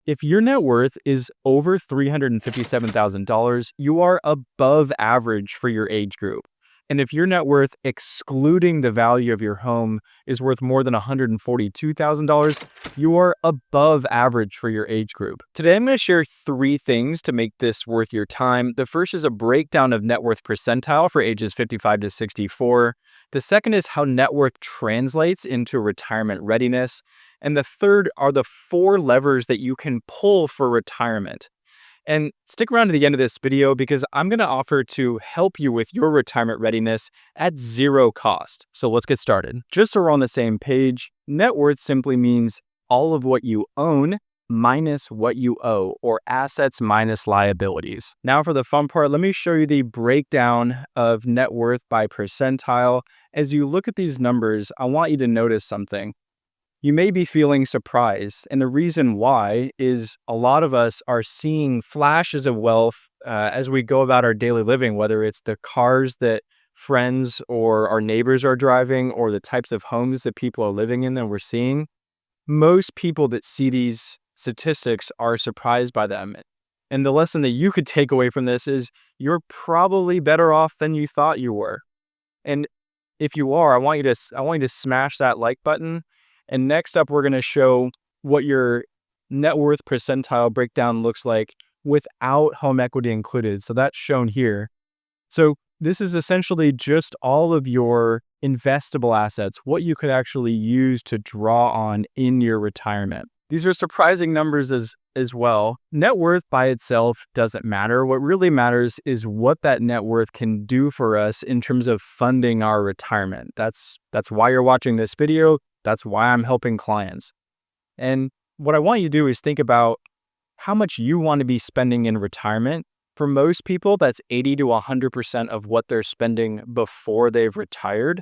If your net worth is over $357,000, you are above average for your age group. And if your net worth, excluding the value of your home, is worth more than $142,000, you are above average for your age group. Today, I'm going to share 3 things to make this worth your time. The first is a breakdown of net worth percentile for ages 55 to 64. The second is how net worth translates into retirement readiness. And the third are the 4 levers that you can pull for retirement. And stick around to the end of this video because I'm going to offer to help you with your retirement readiness at 0 cost. So let's get started. Just so we're on the same page, net worth simply means all of what you own minus what you owe, or assets minus liabilities. Now for the fun part, let me show you the breakdown of net worth by percentile. As you look at these numbers, I want you to notice something. You may be feeling surprised, and the reason why is a lot of us are seeing flashes of wealth as we go about our daily living, whether it's the cars that friends or our neighbors are driving or the types of homes that people are living in that we're seeing. Most people that see these statistics are surprised by them. And the lesson that you could take away from this is you're probably better off than you thought you were. And if you are, I want you to smash that like button. And next up, we're going to show what your net worth percentile breakdown looks like without home equity included. So that's shown here. So this is essentially just all of your investable assets, what you could actually use to draw on in your retirement. These are surprising numbers as well. Net worth by itself doesn't matter. What really matters is what that net worth can do for us in terms of funding our retirement. That's why you're watching this video. That's why I'm helping clients. And what I want you to do is think about how much you want to be spending in retirement. For most people, that's 80 to 100% of what they're spending before they've retired.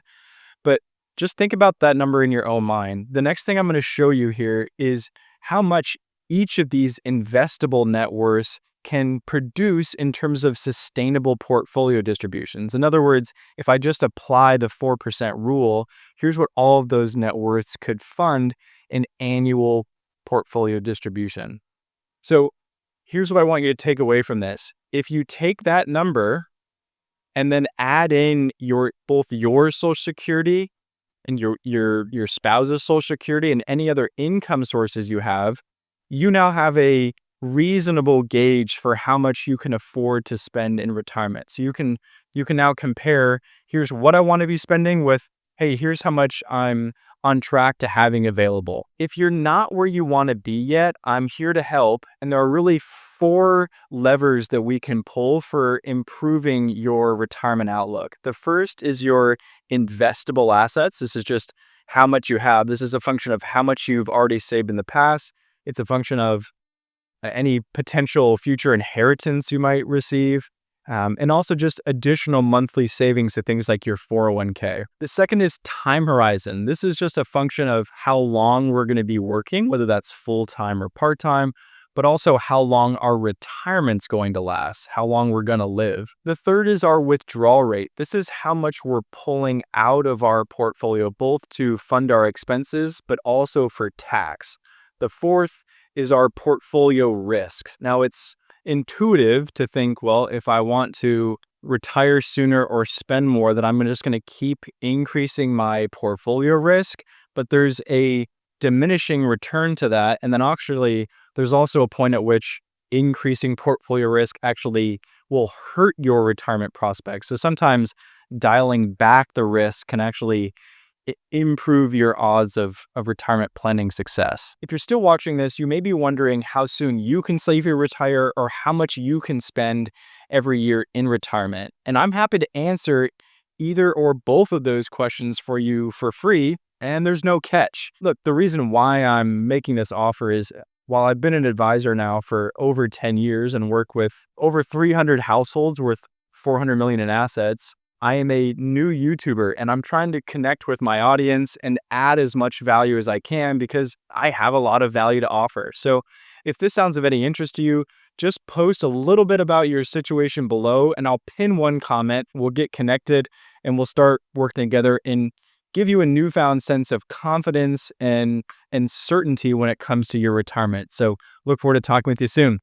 But just think about that number in your own mind. The next thing I'm going to show you here is how much each of these investable net worths can produce in terms of sustainable portfolio distributions. In other words, if I just apply the 4% rule, here's what all of those net worths could fund in annual portfolio distribution. So here's what I want you to take away from this. If you take that number and then add in both your Social Security and your spouse's Social Security and any other income sources you have, you now have a reasonable gauge for how much you can afford to spend in retirement. So you can now compare, here's what I want to be spending with, hey, here's how much I'm on track to having available. If you're not where you want to be yet, I'm here to help. And there are really 4 levers that we can pull for improving your retirement outlook. The first is your investable assets. This is just how much you have. This is a function of how much you've already saved in the past. It's a function of any potential future inheritance you might receive, and also just additional monthly savings to things like your 401k. The second is time horizon. This is just a function of how long we're going to be working, whether that's full-time or part-time, but also how long our retirement's going to last, how long we're going to live. The third is our withdrawal rate. This is how much we're pulling out of our portfolio, both to fund our expenses, but also for tax. The fourth is our portfolio risk. Now, it's intuitive to think, well, if I want to retire sooner or spend more, then I'm just going to keep increasing my portfolio risk. But there's a diminishing return to that. And then actually, there's also a point at which increasing portfolio risk actually will hurt your retirement prospects. So sometimes dialing back the risk can actually improve your odds of retirement planning success. If you're still watching this, you may be wondering how soon you can safely retire or how much you can spend every year in retirement. And I'm happy to answer either or both of those questions for you for free, and there's no catch. Look, the reason why I'm making this offer is while I've been an advisor now for over 10 years and work with over 300 households worth $400 million in assets, I am a new YouTuber and I'm trying to connect with my audience and add as much value as I can because I have a lot of value to offer. So if this sounds of any interest to you, just post a little bit about your situation below and I'll pin one comment. We'll get connected and we'll start working together in give you a newfound sense of confidence and certainty when it comes to your retirement. So look forward to talking with you soon.